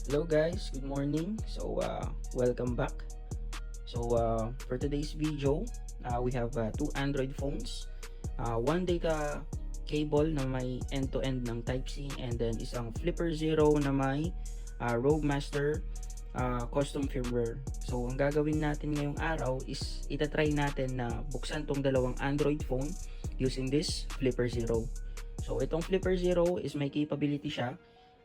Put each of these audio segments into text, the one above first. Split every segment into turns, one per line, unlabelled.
Hello guys, good morning. Welcome back. For today's video, we have two Android phones, one data cable na may end-to-end ng Type-C, and then isang Flipper Zero na may Rogue Master custom firmware. So ang gagawin natin ngayong araw is itatry natin na buksan tong dalawang Android phone using this Flipper Zero. So itong Flipper Zero is may capability siya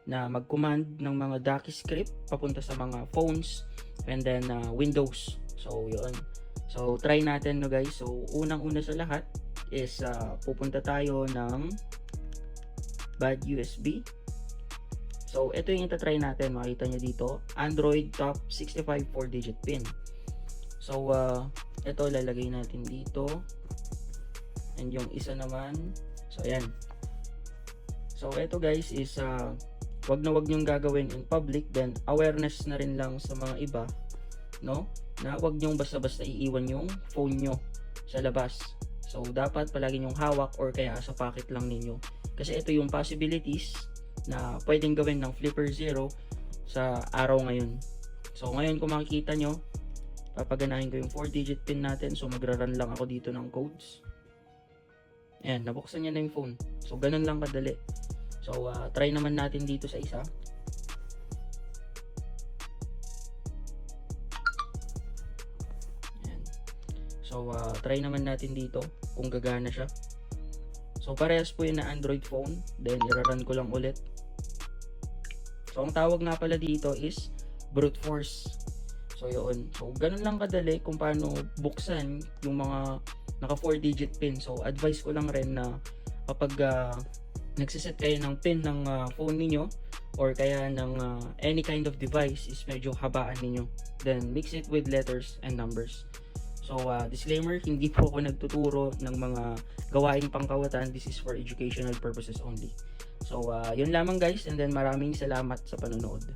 na mag-command ng mga Ducky script papunta sa mga phones and then Windows. So yun. So try natin no guys. So unang-una sa lahat is pupunta tayo ng bad USB. So ito yung itatry natin. Makita nyo dito, Android top 65 4-digit pin. So ito lalagay natin dito. And yung isa naman, so ayan. So ito guys is wag nyong gagawin in public, then awareness na rin lang sa mga iba, no? Na wag nyong basta-basta iiwan yung phone nyo sa labas. So dapat palagi nyong hawak or kaya sa pocket lang ninyo. Kasi ito yung possibilities na pwedeng gawin ng Flipper Zero sa araw ngayon. So ngayon kung makikita nyo, papaganahin ko yung 4-digit pin natin. So magra-run lang ako dito ng codes. Ayan, nabuksan niya na yung phone. So ganun lang kadali. So, try naman natin dito sa isa. Ayan. So, try naman natin dito kung gagana siya. So, parehas po yun na Android phone. Then, i-run ko lang ulit. So, ang tawag nga pala dito is brute force. So, yun. So, ganun lang kadali kung paano buksan yung mga naka 4-digit pin. So, advice ko lang rin na kapag nagsiset kayo ng pin ng phone niyo or kaya ng any kind of device is medyo habaan niyo, then mix it with letters and numbers. So disclaimer, hindi po ako nagtuturo ng mga gawaing pangkawatan. This is for educational purposes only. So yun lamang guys, and then maraming salamat sa panonood.